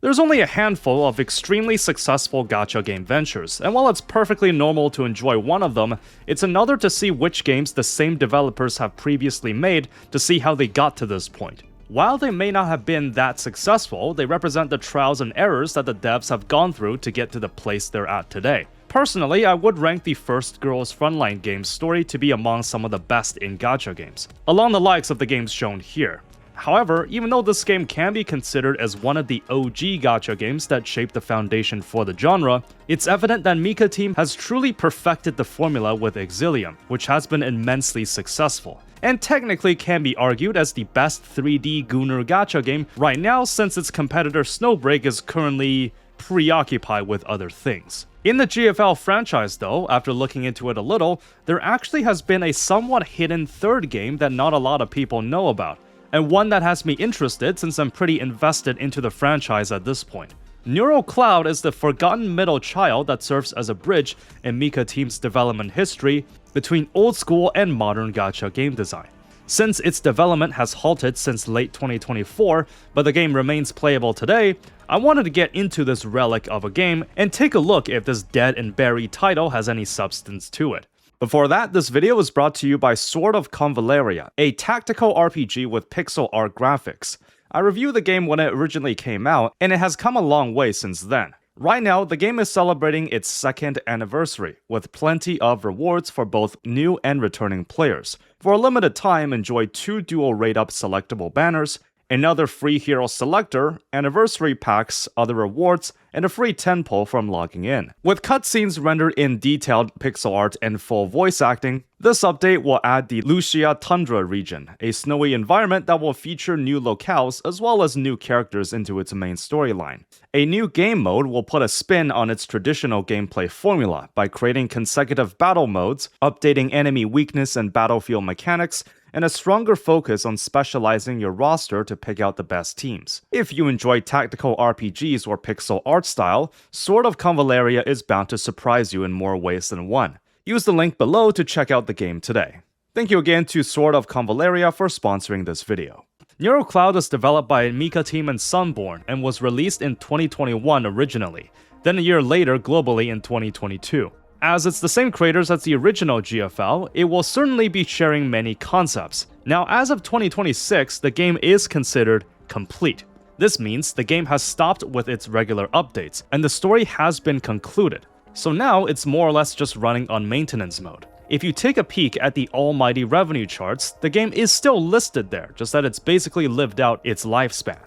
There's only a handful of extremely successful gacha game ventures, and while it's perfectly normal to enjoy one of them, it's another to see which games the same developers have previously made to see how they got to this point. While they may not have been that successful, they represent the trials and errors that the devs have gone through to get to the place they're at today. Personally, I would rank the First Girls Frontline game's story to be among some of the best in gacha games, along the likes of the games shown here. However, even though this game can be considered as one of the OG gacha games that shaped the foundation for the genre, it's evident that MICA Team has truly perfected the formula with Exilium, which has been immensely successful, and technically can be argued as the best 3D Gunner gacha game right now since its competitor Snowbreak is currently preoccupied with other things. In the GFL franchise though, after looking into it a little, there actually has been a somewhat hidden third game that not a lot of people know about, and one that has me interested since I'm pretty invested into the franchise at this point. Neural Cloud is the forgotten middle child that serves as a bridge in MICA Team's development history between old school and modern gacha game design. Since its development has halted since late 2024, but the game remains playable today, I wanted to get into this relic of a game and take a look if this dead and buried title has any substance to it. Before that, this video was brought to you by Sword of Convallaria, a tactical RPG with pixel art graphics. I reviewed the game when it originally came out, and it has come a long way since then. Right now, the game is celebrating its second anniversary, with plenty of rewards for both new and returning players. For a limited time, enjoy 2 dual rate-up selectable banners, another free hero selector, anniversary packs, other rewards, and a free 10 pull from logging in. With cutscenes rendered in detailed pixel art and full voice acting, this update will add the Lucia Tundra region, a snowy environment that will feature new locales as well as new characters into its main storyline. A new game mode will put a spin on its traditional gameplay formula by creating consecutive battle modes, updating enemy weakness and battlefield mechanics, and a stronger focus on specializing your roster to pick out the best teams. If you enjoy tactical RPGs or pixel art style, Sword of Convallaria is bound to surprise you in more ways than one. Use the link below to check out the game today. Thank you again to Sword of Convallaria for sponsoring this video. Neural Cloud is developed by MICA Team and Sunborn and was released in 2021 originally, then a year later globally in 2022. As it's the same creators as the original GFL, it will certainly be sharing many concepts. Now, as of 2026, the game is considered complete. This means the game has stopped with its regular updates, and the story has been concluded. So now it's more or less just running on maintenance mode. If you take a peek at the almighty revenue charts, the game is still listed there, just that it's basically lived out its lifespan.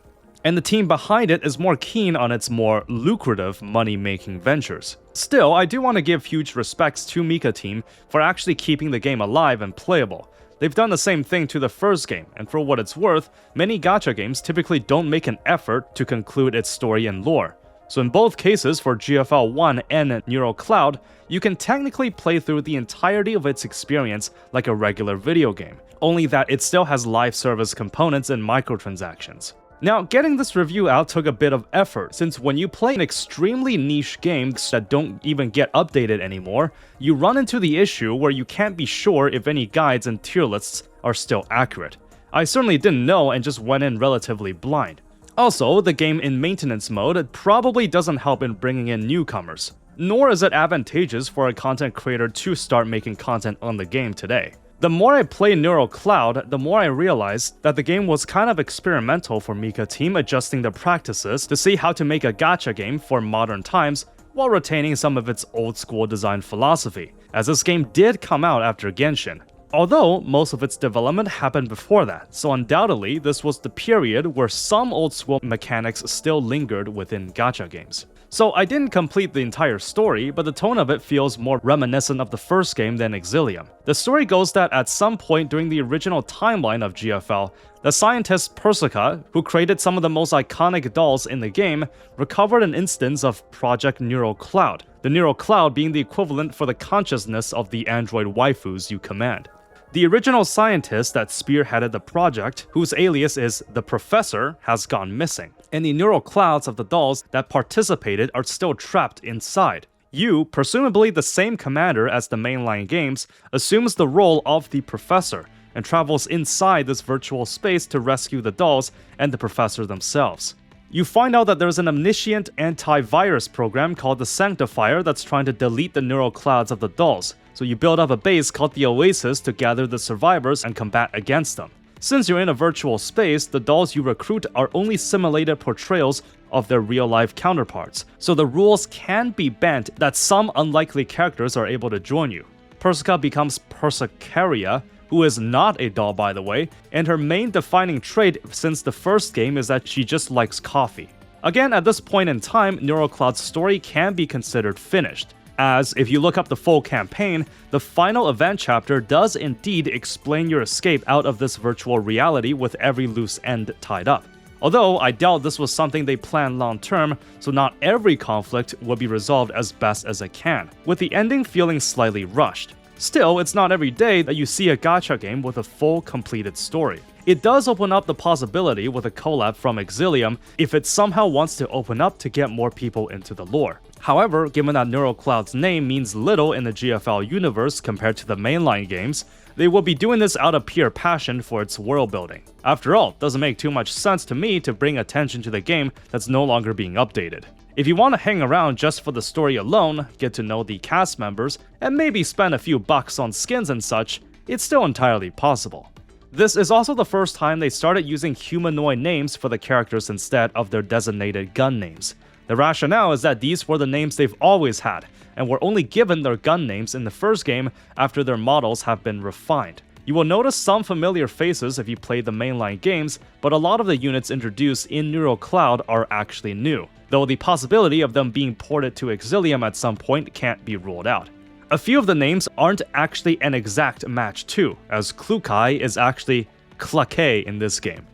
And the team behind it is more keen on its more lucrative money-making ventures. Still, I do want to give huge respects to MICA Team for actually keeping the game alive and playable. They've done the same thing to the first game, and for what it's worth, many gacha games typically don't make an effort to conclude its story and lore. So in both cases, for GFL 1 and Neural Cloud, you can technically play through the entirety of its experience like a regular video game, only that it still has live service components and microtransactions. Now, getting this review out took a bit of effort, since when you play an extremely niche game that don't even get updated anymore, you run into the issue where you can't be sure if any guides and tier lists are still accurate. I certainly didn't know and just went in relatively blind. Also, the game in maintenance mode probably doesn't help in bringing in newcomers, nor is it advantageous for a content creator to start making content on the game today. The more I play Neural Cloud, the more I realized that the game was kind of experimental for MICA Team, adjusting the practices to see how to make a gacha game for modern times while retaining some of its old school design philosophy, as this game did come out after Genshin. Although most of its development happened before that, so undoubtedly this was the period where some old school mechanics still lingered within gacha games. So I didn't complete the entire story, but the tone of it feels more reminiscent of the first game than Exilium. The story goes that at some point during the original timeline of GFL, the scientist Persica, who created some of the most iconic dolls in the game, recovered an instance of Project Neural Cloud, the Neural Cloud being the equivalent for the consciousness of the android waifus you command. The original scientist that spearheaded the project, whose alias is the Professor, has gone missing, and the neural clouds of the dolls that participated are still trapped inside. You, presumably the same commander as the mainline games, assumes the role of the Professor, and travels inside this virtual space to rescue the dolls and the Professor themselves. You find out that there's an omniscient antivirus program called the Sanctifier that's trying to delete the neural clouds of the dolls, so you build up a base called the Oasis to gather the survivors and combat against them. Since you're in a virtual space, the dolls you recruit are only simulated portrayals of their real-life counterparts, so the rules can be bent that some unlikely characters are able to join you. Persica becomes Persicaria, who is not a doll by the way, and her main defining trait since the first game is that she just likes coffee. Again, at this point in time, NeuroCloud's story can be considered finished, as if you look up the full campaign, the final event chapter does indeed explain your escape out of this virtual reality with every loose end tied up. Although I doubt this was something they planned long term, so not every conflict will be resolved as best as it can, with the ending feeling slightly rushed. Still, it's not every day that you see a gacha game with a full completed story. It does open up the possibility with a collab from Exilium if it somehow wants to open up to get more people into the lore. However, given that NeuroCloud's name means little in the GFL universe compared to the mainline games, they will be doing this out of pure passion for its world building. After all, it doesn't make too much sense to me to bring attention to the game that's no longer being updated. If you want to hang around just for the story alone, get to know the cast members, and maybe spend a few bucks on skins and such, it's still entirely possible. This is also the first time they started using humanoid names for the characters instead of their designated gun names. The rationale is that these were the names they've always had, and were only given their gun names in the first game after their models have been refined. You will notice some familiar faces if you play the mainline games, but a lot of the units introduced in NeuroCloud are actually new, though the possibility of them being ported to Exilium at some point can't be ruled out. A few of the names aren't actually an exact match too, as Klukai is actually Klake in this game.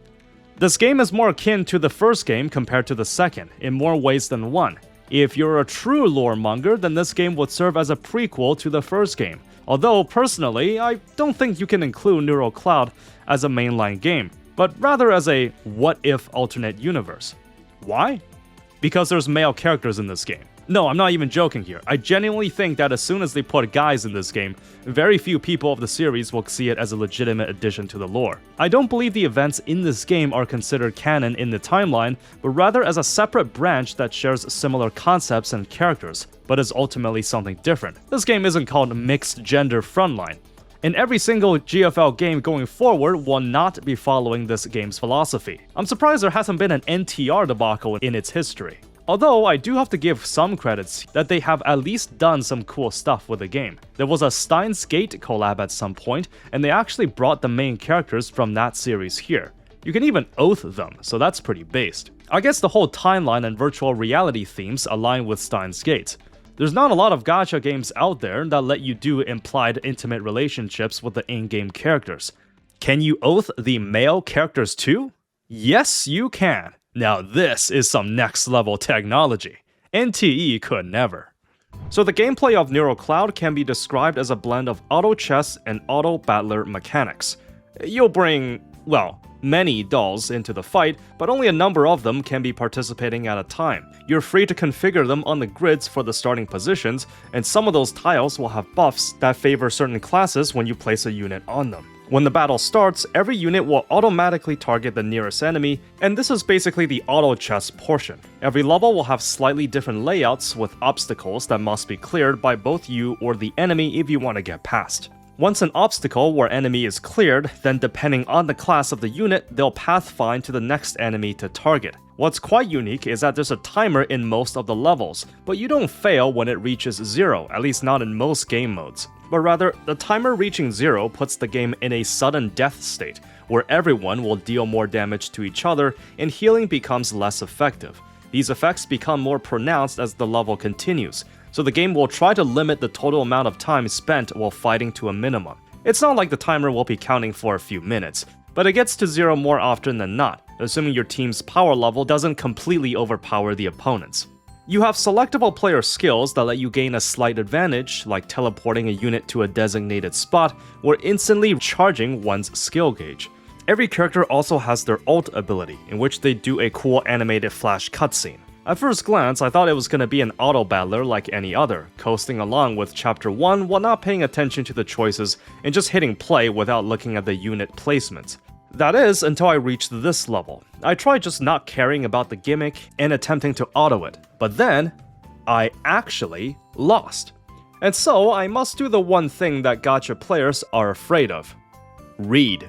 This game is more akin to the first game compared to the second, in more ways than one. If you're a true lore monger, then this game would serve as a prequel to the first game. Although, personally, I don't think you can include NeuroCloud as a mainline game, but rather as a what-if alternate universe. Why? Because there's male characters in this game. No, I'm not even joking here. I genuinely think that as soon as they put guys in this game, very few people of the series will see it as a legitimate addition to the lore. I don't believe the events in this game are considered canon in the timeline, but rather as a separate branch that shares similar concepts and characters, but is ultimately something different. This game isn't called Mixed Gender Frontline. And every single GFL game going forward will not be following this game's philosophy. I'm surprised there hasn't been an NTR debacle in its history. Although I do have to give some credits that they have at least done some cool stuff with the game. There was a Steins Gate collab at some point, and they actually brought the main characters from that series here. You can even oath them, so that's pretty based. I guess the whole timeline and virtual reality themes align with Steins Gate. There's not a lot of gacha games out there that let you do implied intimate relationships with the in-game characters. Can you oath the male characters too? Yes, you can. Now this is some next level technology. NTE could never. So the gameplay of NeuroCloud can be described as a blend of auto chess and auto battler mechanics. You'll bring, well, many dolls into the fight, but only a number of them can be participating at a time. You're free to configure them on the grids for the starting positions, and some of those tiles will have buffs that favor certain classes when you place a unit on them. When the battle starts, every unit will automatically target the nearest enemy, and this is basically the auto chess portion. Every level will have slightly different layouts with obstacles that must be cleared by both you or the enemy if you want to get past. Once an obstacle or enemy is cleared, then depending on the class of the unit, they'll pathfind to the next enemy to target. What's quite unique is that there's a timer in most of the levels, but you don't fail when it reaches 0, at least not in most game modes. But rather, the timer reaching 0 puts the game in a sudden death state, where everyone will deal more damage to each other and healing becomes less effective. These effects become more pronounced as the level continues, so the game will try to limit the total amount of time spent while fighting to a minimum. It's not like the timer will be counting for a few minutes, but it gets to 0 more often than not, assuming your team's power level doesn't completely overpower the opponents. You have selectable player skills that let you gain a slight advantage, like teleporting a unit to a designated spot or instantly charging one's skill gauge. Every character also has their ult ability, in which they do a cool animated flash cutscene. At first glance, I thought it was going to be an auto battler like any other, coasting along with Chapter 1 while not paying attention to the choices and just hitting play without looking at the unit placements. That is, until I reached this level. I tried just not caring about the gimmick and attempting to auto it, but then I actually lost. And so I must do the one thing that gacha players are afraid of. Read.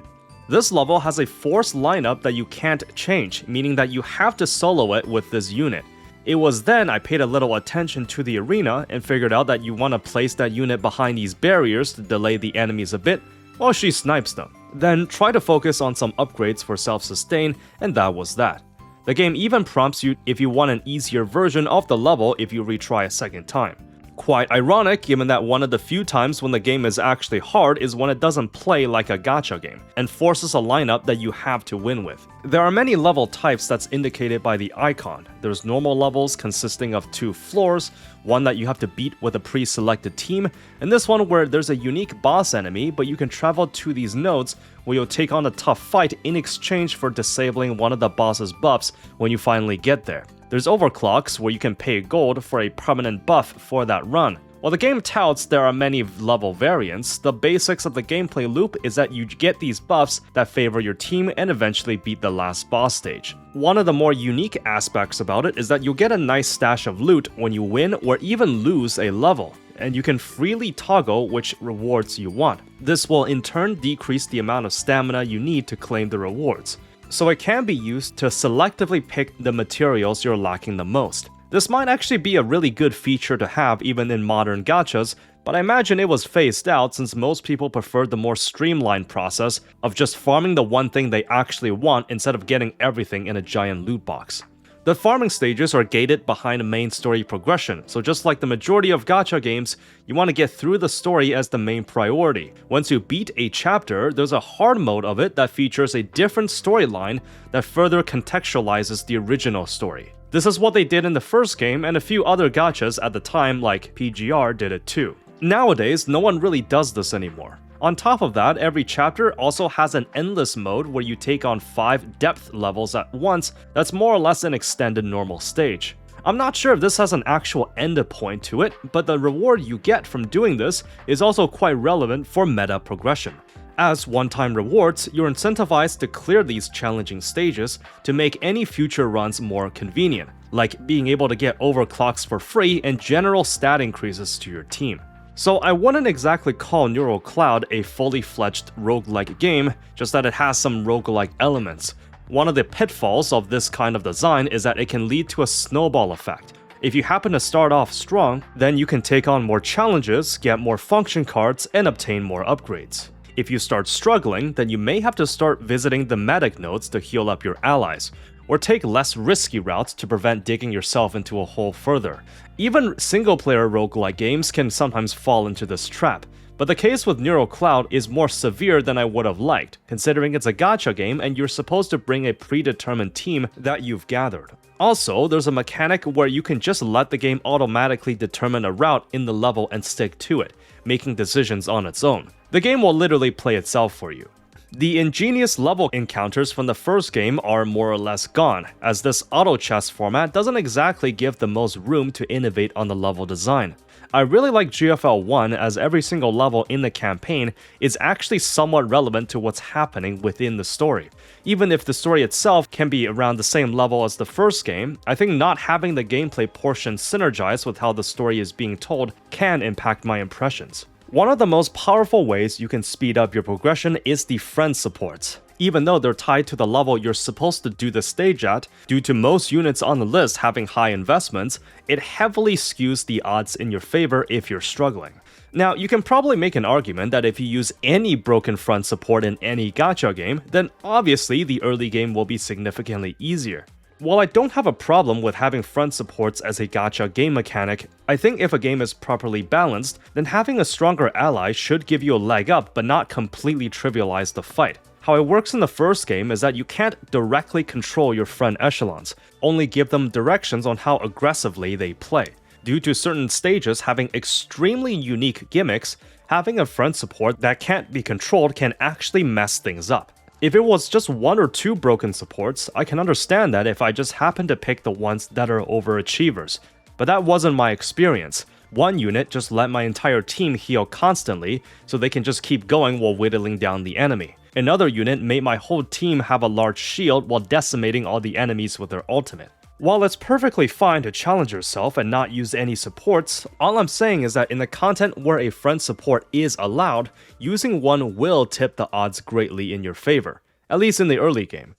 This level has a forced lineup that you can't change, meaning that you have to solo it with this unit. It was then I paid a little attention to the arena and figured out that you want to place that unit behind these barriers to delay the enemies a bit while she snipes them. Then try to focus on some upgrades for self-sustain, and that was that. The game even prompts you if you want an easier version of the level if you retry a second time. Quite ironic given that one of the few times when the game is actually hard is when it doesn't play like a gacha game, and forces a lineup that you have to win with. There are many level types that's indicated by the icon. There's normal levels consisting of 2 floors, one that you have to beat with a pre-selected team, and this one where there's a unique boss enemy, but you can travel to these nodes where you'll take on a tough fight in exchange for disabling one of the boss's buffs when you finally get there. There's overclocks where you can pay gold for a permanent buff for that run. While the game touts there are many level variants, the basics of the gameplay loop is that you get these buffs that favor your team and eventually beat the last boss stage. One of the more unique aspects about it is that you'll get a nice stash of loot when you win or even lose a level, and you can freely toggle which rewards you want. This will in turn decrease the amount of stamina you need to claim the rewards, so it can be used to selectively pick the materials you're lacking the most. This might actually be a really good feature to have even in modern gachas, but I imagine it was phased out since most people preferred the more streamlined process of just farming the one thing they actually want instead of getting everything in a giant loot box. The farming stages are gated behind a main story progression, so just like the majority of gacha games, you want to get through the story as the main priority. Once you beat a chapter, there's a hard mode of it that features a different storyline that further contextualizes the original story. This is what they did in the first game, and a few other gachas at the time like PGR did it too. Nowadays, no one really does this anymore. On top of that, every chapter also has an endless mode where you take on 5 depth levels at once that's more or less an extended normal stage. I'm not sure if this has an actual end point to it, but the reward you get from doing this is also quite relevant for meta progression. As one-time rewards, you're incentivized to clear these challenging stages to make any future runs more convenient, like being able to get overclocks for free and general stat increases to your team. So I wouldn't exactly call Neural Cloud a fully fledged roguelike game, just that it has some roguelike elements. One of the pitfalls of this kind of design is that it can lead to a snowball effect. If you happen to start off strong, then you can take on more challenges, get more function cards, and obtain more upgrades. If you start struggling, then you may have to start visiting the medic nodes to heal up your allies, or take less risky routes to prevent digging yourself into a hole further. Even single-player roguelike games can sometimes fall into this trap, but the case with Neural Cloud is more severe than I would have liked, considering it's a gacha game and you're supposed to bring a predetermined team that you've gathered. Also, there's a mechanic where you can just let the game automatically determine a route in the level and stick to it, making decisions on its own. The game will literally play itself for you. The ingenious level encounters from the first game are more or less gone, as this auto chess format doesn't exactly give the most room to innovate on the level design. I really like GFL 1 as every single level in the campaign is actually somewhat relevant to what's happening within the story. Even if the story itself can be around the same level as the first game, I think not having the gameplay portion synergize with how the story is being told can impact my impressions. One of the most powerful ways you can speed up your progression is the friend supports. Even though they're tied to the level you're supposed to do the stage at, due to most units on the list having high investments, it heavily skews the odds in your favor if you're struggling. Now, you can probably make an argument that if you use any broken front support in any gacha game, then obviously the early game will be significantly easier. While I don't have a problem with having front supports as a gacha game mechanic, I think if a game is properly balanced, then having a stronger ally should give you a leg up but not completely trivialize the fight. How it works in the first game is that you can't directly control your front echelons, only give them directions on how aggressively they play. Due to certain stages having extremely unique gimmicks, having a front support that can't be controlled can actually mess things up. If it was just 1 or 2 broken supports, I can understand that if I just happen to pick the ones that are overachievers. But that wasn't my experience. One unit just let my entire team heal constantly, so they can just keep going while whittling down the enemy. Another unit made my whole team have a large shield while decimating all the enemies with their ultimate. While it's perfectly fine to challenge yourself and not use any supports, all I'm saying is that in the content where a friend support is allowed, using one will tip the odds greatly in your favor, at least in the early game.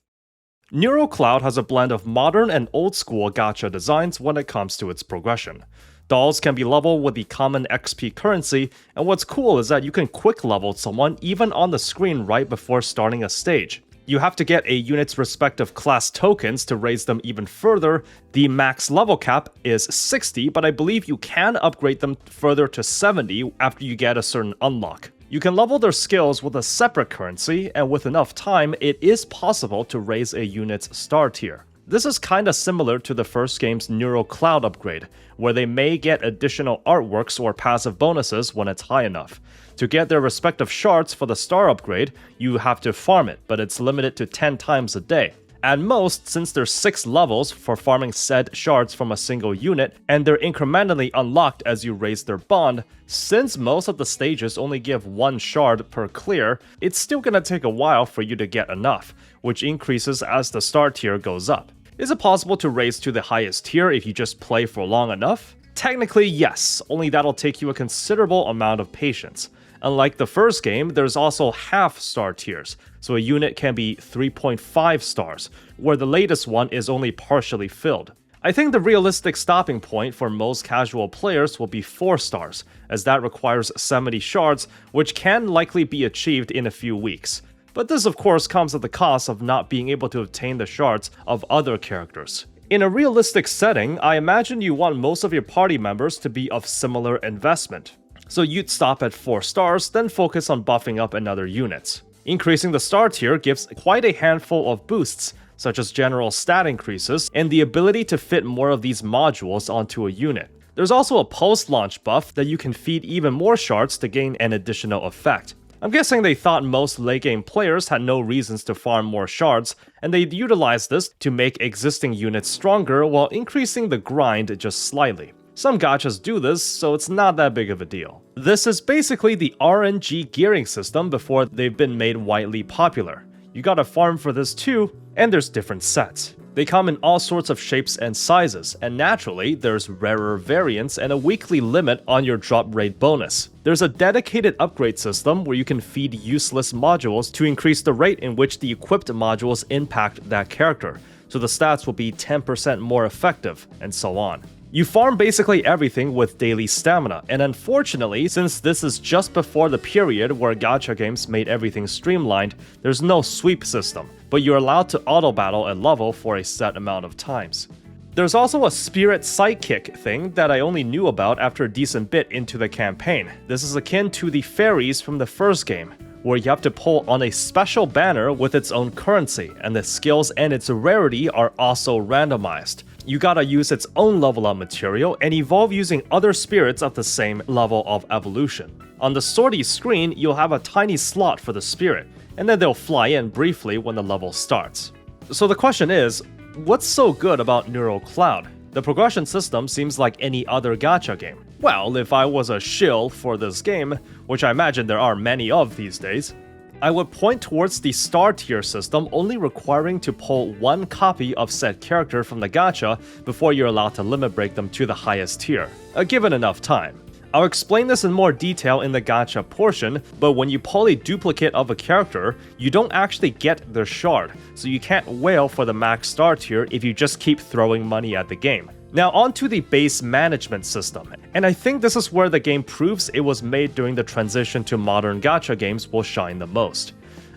NeuroCloud has a blend of modern and old-school gacha designs when it comes to its progression. Dolls can be leveled with the common XP currency, and what's cool is that you can quick level someone even on the screen right before starting a stage. You have to get a unit's respective class tokens to raise them even further. The max level cap is 60, but I believe you can upgrade them further to 70 after you get a certain unlock. You can level their skills with a separate currency, and with enough time, it is possible to raise a unit's star tier. This is kinda similar to the first game's NeuroCloud upgrade, where they may get additional artworks or passive bonuses when it's high enough. To get their respective shards for the star upgrade, you have to farm it, but it's limited to 10 times a day. At most, since there's 6 levels for farming said shards from a single unit, and they're incrementally unlocked as you raise their bond, since most of the stages only give 1 shard per clear, it's still gonna take a while for you to get enough, which increases as the star tier goes up. Is it possible to raise to the highest tier if you just play for long enough? Technically, yes, only that'll take you a considerable amount of patience. Unlike the first game, there's also half-star tiers, so a unit can be 3.5 stars, where the latest one is only partially filled. I think the realistic stopping point for most casual players will be 4 stars, as that requires 70 shards, which can likely be achieved in a few weeks. But this of course comes at the cost of not being able to obtain the shards of other characters. In a realistic setting, I imagine you want most of your party members to be of similar investment. So you'd stop at 4 stars, then focus on buffing up another units. Increasing the star tier gives quite a handful of boosts, such as general stat increases, and the ability to fit more of these modules onto a unit. There's also a post-launch buff that you can feed even more shards to gain an additional effect. I'm guessing they thought most late-game players had no reasons to farm more shards, and they'd utilize this to make existing units stronger while increasing the grind just slightly. Some gachas do this, so it's not that big of a deal. This is basically the RNG gearing system before they've been made widely popular. You gotta farm for this too, and there's different sets. They come in all sorts of shapes and sizes, and naturally, there's rarer variants and a weekly limit on your drop rate bonus. There's a dedicated upgrade system where you can feed useless modules to increase the rate in which the equipped modules impact that character, so the stats will be 10% more effective, and so on. You farm basically everything with daily stamina, and unfortunately, since this is just before the period where gacha games made everything streamlined, there's no sweep system, but you're allowed to auto-battle a level for a set amount of times. There's also a spirit sidekick thing that I only knew about after a decent bit into the campaign. This is akin to the fairies from the first game, where you have to pull on a special banner with its own currency, and the skills and its rarity are also randomized. You gotta use its own level up material and evolve using other spirits of the same level of evolution. On the sortie screen, you'll have a tiny slot for the spirit, and then they'll fly in briefly when the level starts. So the question is, what's so good about NeuroCloud? The progression system seems like any other gacha game. Well, if I was a shill for this game, which I imagine there are many of these days, I would point towards the star tier system only requiring to pull 1 copy of said character from the gacha before you're allowed to limit break them to the highest tier, given enough time. I'll explain this in more detail in the gacha portion, but when you pull a duplicate of a character, you don't actually get their shard, so you can't wail for the max star tier if you just keep throwing money at the game. Now onto the base management system, and I think this is where the game proves it was made during the transition to modern gacha games will shine the most.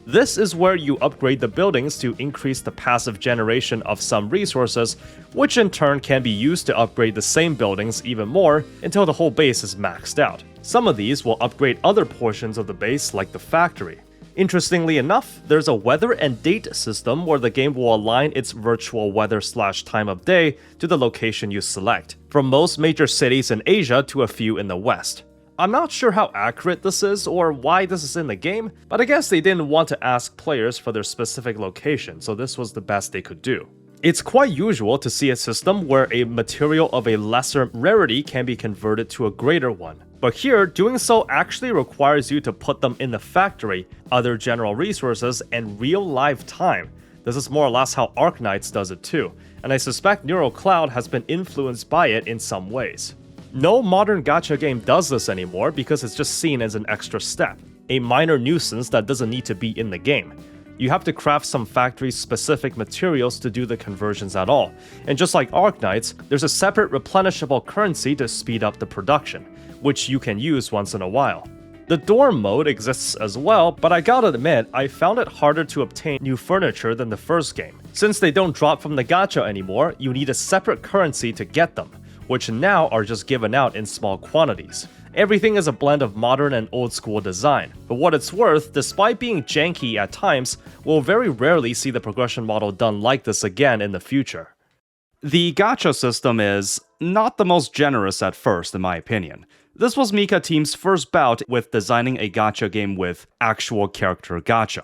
This is where you upgrade the buildings to increase the passive generation of some resources, which in turn can be used to upgrade the same buildings even more until the whole base is maxed out. Some of these will upgrade other portions of the base like the factory. Interestingly enough, there's a weather and date system where the game will align its virtual weather/time of day to the location you select, from most major cities in Asia to a few in the West. I'm not sure how accurate this is or why this is in the game, but I guess they didn't want to ask players for their specific location, so this was the best they could do. It's quite usual to see a system where a material of a lesser rarity can be converted to a greater one. But here, doing so actually requires you to put them in the factory, other general resources, and real-life time. This is more or less how Arknights does it too, and I suspect Neural Cloud has been influenced by it in some ways. No modern gacha game does this anymore because it's just seen as an extra step, a minor nuisance that doesn't need to be in the game. You have to craft some factory-specific materials to do the conversions at all, and just like Arknights, there's a separate replenishable currency to speed up the production, which you can use once in a while. The dorm mode exists as well, but I gotta admit, I found it harder to obtain new furniture than the first game. Since they don't drop from the gacha anymore, you need a separate currency to get them, which now are just given out in small quantities. Everything is a blend of modern and old school design, but what it's worth, despite being janky at times, we'll very rarely see the progression model done like this again in the future. The gacha system is not the most generous at first, in my opinion. This was MICA Team's first bout with designing a gacha game with actual character gacha.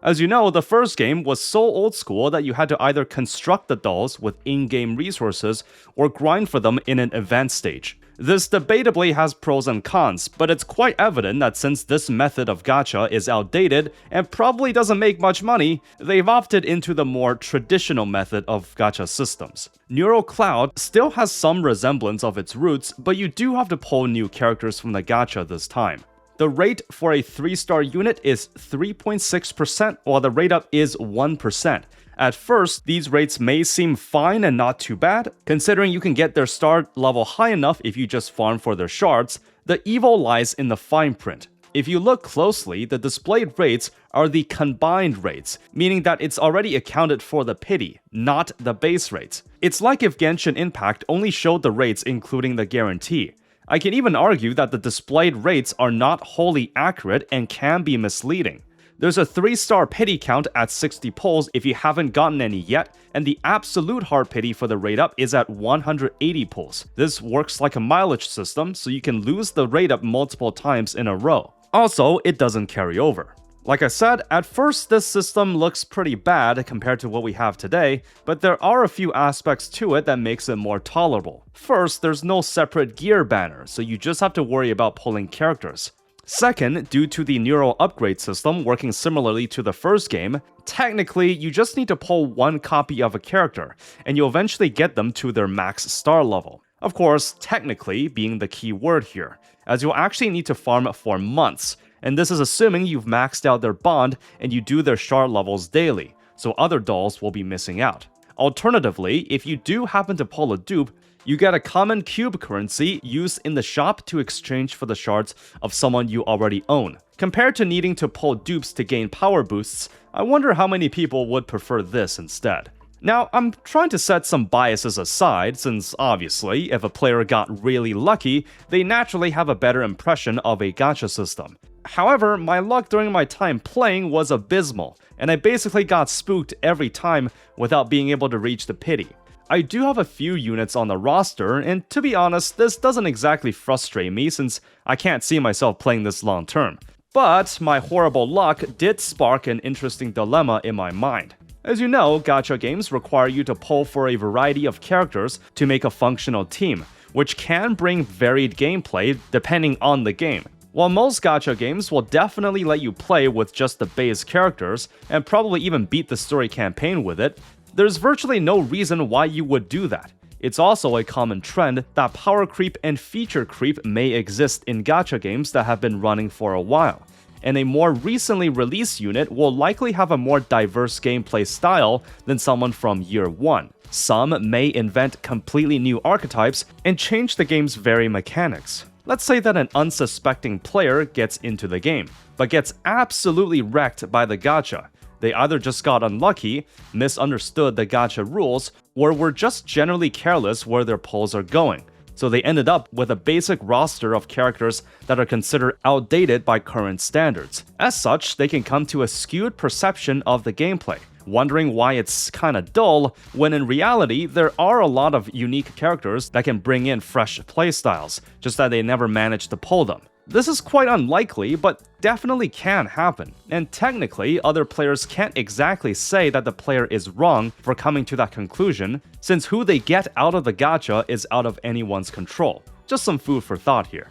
As you know, the first game was so old school that you had to either construct the dolls with in-game resources or grind for them in an event stage. This debatably has pros and cons, but it's quite evident that since this method of gacha is outdated and probably doesn't make much money, they've opted into the more traditional method of gacha systems. Neural Cloud still has some resemblance of its roots, but you do have to pull new characters from the gacha this time. The rate for a 3-star unit is 3.6%, while the rate up is 1%. At first, these rates may seem fine and not too bad, considering you can get their star level high enough if you just farm for their shards. The evil lies in the fine print. If you look closely, the displayed rates are the combined rates, meaning that it's already accounted for the pity, not the base rates. It's like if Genshin Impact only showed the rates including the guarantee. I can even argue that the displayed rates are not wholly accurate and can be misleading. There's a 3-star pity count at 60 pulls if you haven't gotten any yet, and the absolute hard pity for the rate up is at 180 pulls. This works like a mileage system, so you can lose the rate up multiple times in a row. Also, it doesn't carry over. Like I said, at first this system looks pretty bad compared to what we have today, but there are a few aspects to it that makes it more tolerable. First, there's no separate gear banner, so you just have to worry about pulling characters. Second, due to the neural upgrade system working similarly to the first game, technically you just need to pull one copy of a character, and you'll eventually get them to their max star level. Of course, technically being the key word here, as you'll actually need to farm for months, and this is assuming you've maxed out their bond and you do their shard levels daily, so other dolls will be missing out. Alternatively, if you do happen to pull a dupe, you get a common cube currency used in the shop to exchange for the shards of someone you already own. Compared to needing to pull dupes to gain power boosts, I wonder how many people would prefer this instead. Now, I'm trying to set some biases aside, since obviously, if a player got really lucky, they naturally have a better impression of a gacha system. However, my luck during my time playing was abysmal, and I basically got spooked every time without being able to reach the pity. I do have a few units on the roster, and to be honest, this doesn't exactly frustrate me since I can't see myself playing this long term. But my horrible luck did spark an interesting dilemma in my mind. As you know, gacha games require you to pull for a variety of characters to make a functional team, which can bring varied gameplay depending on the game. While most gacha games will definitely let you play with just the base characters, and probably even beat the story campaign with it, there's virtually no reason why you would do that. It's also a common trend that power creep and feature creep may exist in gacha games that have been running for a while, and a more recently released unit will likely have a more diverse gameplay style than someone from year one. Some may invent completely new archetypes and change the game's very mechanics. Let's say that an unsuspecting player gets into the game, but gets absolutely wrecked by the gacha. They either just got unlucky, misunderstood the gacha rules, or were just generally careless where their pulls are going. So they ended up with a basic roster of characters that are considered outdated by current standards. As such, they can come to a skewed perception of the gameplay, wondering why it's kinda dull, when in reality, there are a lot of unique characters that can bring in fresh playstyles, just that they never managed to pull them. This is quite unlikely, but definitely can happen, and technically, other players can't exactly say that the player is wrong for coming to that conclusion, since who they get out of the gacha is out of anyone's control. Just some food for thought here.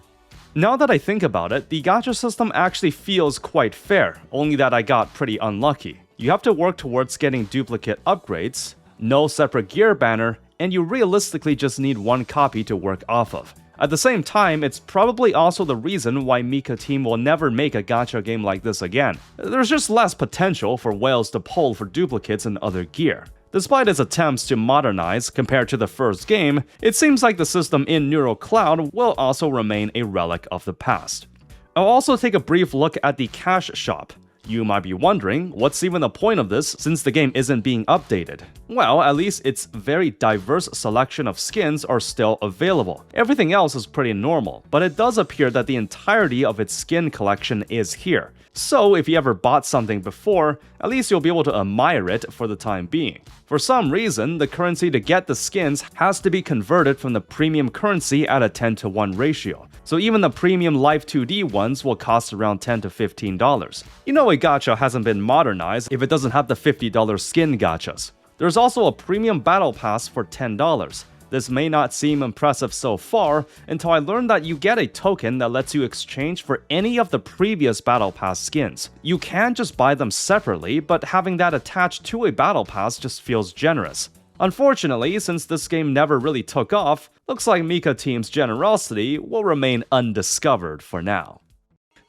Now that I think about it, the gacha system actually feels quite fair, only that I got pretty unlucky. You have to work towards getting duplicate upgrades, no separate gear banner, and you realistically just need one copy to work off of. At the same time, it's probably also the reason why MICA Team will never make a gacha game like this again. There's just less potential for whales to pull for duplicates and other gear. Despite its attempts to modernize compared to the first game, it seems like the system in Neural Cloud will also remain a relic of the past. I'll also take a brief look at the cash shop. You might be wondering, what's even the point of this since the game isn't being updated? Well, at least its very diverse selection of skins are still available. Everything else is pretty normal, but it does appear that the entirety of its skin collection is here. So if you ever bought something before, at least you'll be able to admire it for the time being. For some reason, the currency to get the skins has to be converted from the premium currency at a 10:1 ratio. So even the premium Live 2D ones will cost around $10 to $15. You know a gacha hasn't been modernized if it doesn't have the $50 skin gachas. There's also a premium battle pass for $10. This may not seem impressive so far until I learned that you get a token that lets you exchange for any of the previous Battle Pass skins. You can just buy them separately, but having that attached to a Battle Pass just feels generous. Unfortunately, since this game never really took off, looks like MICA Team's generosity will remain undiscovered for now.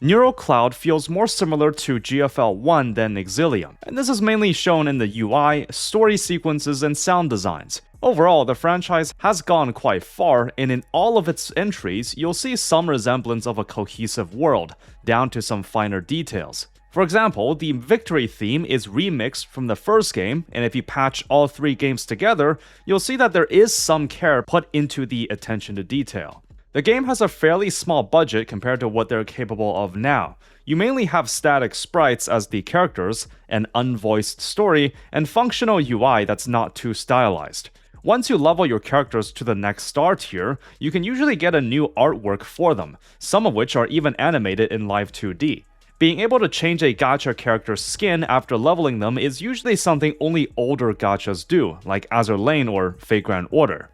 Neural Cloud feels more similar to GFL 1 than Exilium, and this is mainly shown in the UI, story sequences, and sound designs. Overall, the franchise has gone quite far, and in all of its entries, you'll see some resemblance of a cohesive world, down to some finer details. For example, the victory theme is remixed from the first game, and if you patch all three games together, you'll see that there is some care put into the attention to detail. The game has a fairly small budget compared to what they're capable of now. You mainly have static sprites as the characters, an unvoiced story, and functional UI that's not too stylized. Once you level your characters to the next star tier, you can usually get a new artwork for them, some of which are even animated in Live 2D. Being able to change a gacha character's skin after leveling them is usually something only older gachas do, like Azur Lane or Fate Grand Order.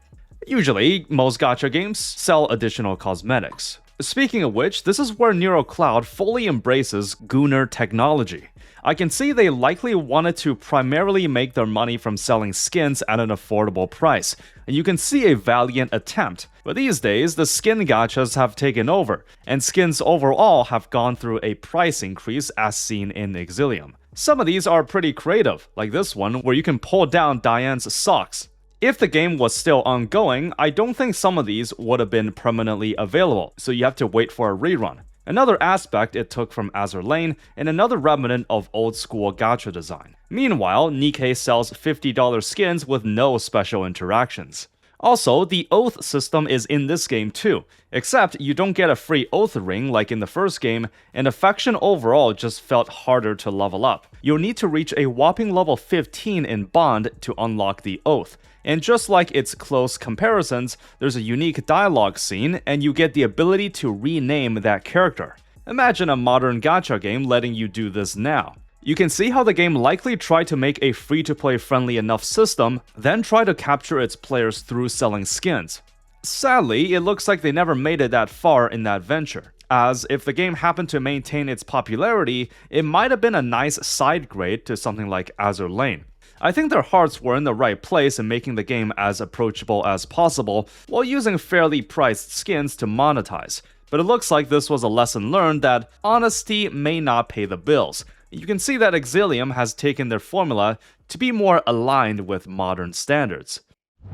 Usually, most gacha games sell additional cosmetics. Speaking of which, this is where Neural Cloud fully embraces Gunnar technology. I can see they likely wanted to primarily make their money from selling skins at an affordable price, and you can see a valiant attempt. But these days, the skin gachas have taken over, and skins overall have gone through a price increase as seen in Exilium. Some of these are pretty creative, like this one where you can pull down Diane's socks. If the game was still ongoing, I don't think some of these would have been permanently available, so you have to wait for a rerun. Another aspect it took from Azur Lane, and another remnant of old-school gacha design. Meanwhile, Nikkei sells $50 skins with no special interactions. Also, the oath system is in this game too, except you don't get a free oath ring like in the first game, and affection overall just felt harder to level up. You'll need to reach a whopping level 15 in Bond to unlock the oath. And just like its close comparisons, there's a unique dialogue scene, and you get the ability to rename that character. Imagine a modern gacha game letting you do this now. You can see how the game likely tried to make a free-to-play friendly enough system, then try to capture its players through selling skins. Sadly, it looks like they never made it that far in that venture, as if the game happened to maintain its popularity, it might have been a nice side grade to something like Azur Lane. I think their hearts were in the right place in making the game as approachable as possible, while using fairly priced skins to monetize. But it looks like this was a lesson learned that honesty may not pay the bills. You can see that Exilium has taken their formula to be more aligned with modern standards.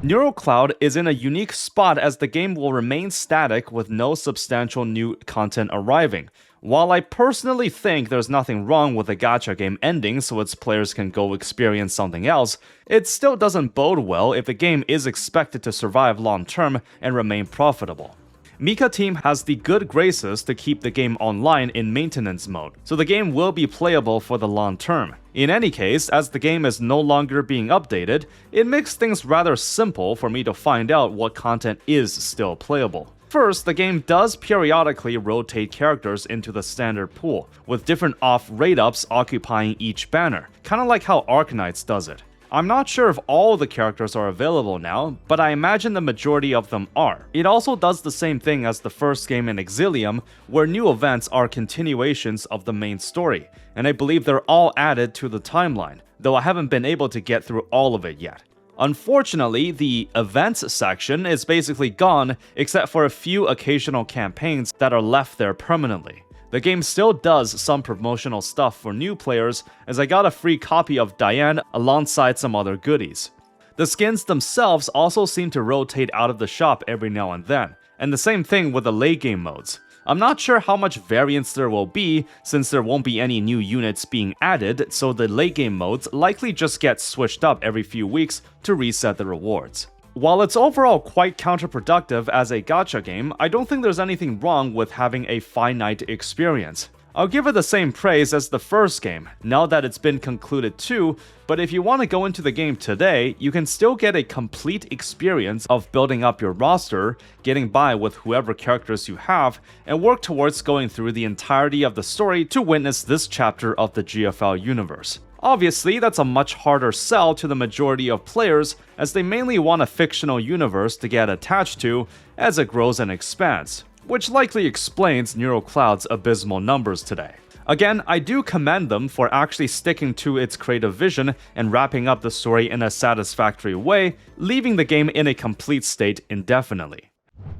Neural Cloud is in a unique spot as the game will remain static with no substantial new content arriving. While I personally think there's nothing wrong with the gacha game ending so its players can go experience something else, it still doesn't bode well if the game is expected to survive long term and remain profitable. MICA Team has the good graces to keep the game online in maintenance mode, so the game will be playable for the long term. In any case, as the game is no longer being updated, it makes things rather simple for me to find out what content is still playable. First, the game does periodically rotate characters into the standard pool, with different off rate-ups occupying each banner, kinda like how Arknights does it. I'm not sure if all the characters are available now, but I imagine the majority of them are. It also does the same thing as the first game in Exilium, where new events are continuations of the main story, and I believe they're all added to the timeline, though I haven't been able to get through all of it yet. Unfortunately, the events section is basically gone except for a few occasional campaigns that are left there permanently. The game still does some promotional stuff for new players, as I got a free copy of Diane alongside some other goodies. The skins themselves also seem to rotate out of the shop every now and then, and the same thing with the late game modes. I'm not sure how much variance there will be, since there won't be any new units being added, so the late game modes likely just get switched up every few weeks to reset the rewards. While it's overall quite counterproductive as a gacha game, I don't think there's anything wrong with having a finite experience. I'll give it the same praise as the first game, now that it's been concluded too, but if you want to go into the game today, you can still get a complete experience of building up your roster, getting by with whoever characters you have, and work towards going through the entirety of the story to witness this chapter of the GFL universe. Obviously, that's a much harder sell to the majority of players, as they mainly want a fictional universe to get attached to as it grows and expands, which likely explains NeuroCloud's abysmal numbers today. Again, I do commend them for actually sticking to its creative vision and wrapping up the story in a satisfactory way, leaving the game in a complete state indefinitely.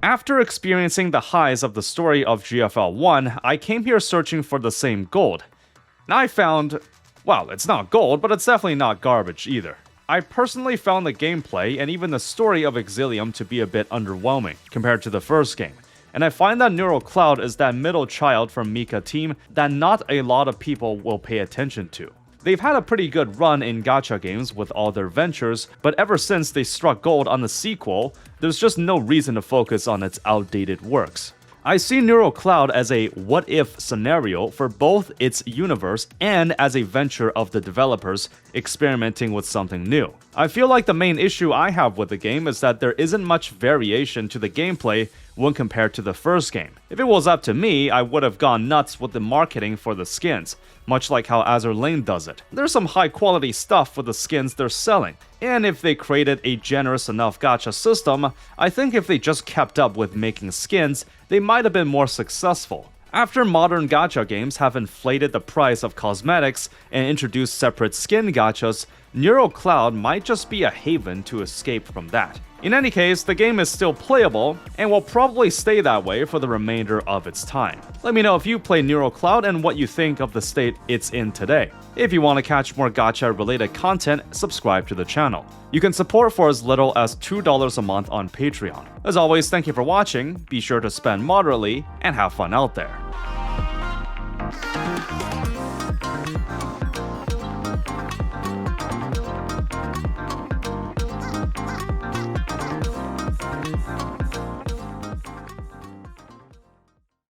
After experiencing the highs of the story of GFL 1, I came here searching for the same gold. Now I found, well, it's not gold, but it's definitely not garbage either. I personally found the gameplay and even the story of Exilium to be a bit underwhelming compared to the first game. And I find that NeuroCloud is that middle child from MICA Team that not a lot of people will pay attention to. They've had a pretty good run in gacha games with all their ventures, but ever since they struck gold on the sequel, there's just no reason to focus on its outdated works. I see NeuroCloud as a what-if scenario for both its universe and as a venture of the developers experimenting with something new. I feel like the main issue I have with the game is that there isn't much variation to the gameplay when compared to the first game. If it was up to me, I would have gone nuts with the marketing for the skins, much like how Azur Lane does it. There's some high quality stuff for the skins they're selling, and if they created a generous enough gacha system, I think if they just kept up with making skins, they might have been more successful. After modern gacha games have inflated the price of cosmetics and introduced separate skin gachas, NeuroCloud might just be a haven to escape from that. In any case, the game is still playable, and will probably stay that way for the remainder of its time. Let me know if you play NeuroCloud and what you think of the state it's in today. If you want to catch more gacha related content, subscribe to the channel. You can support for as little as $2 a month on Patreon. As always, thank you for watching, be sure to spend moderately, and have fun out there.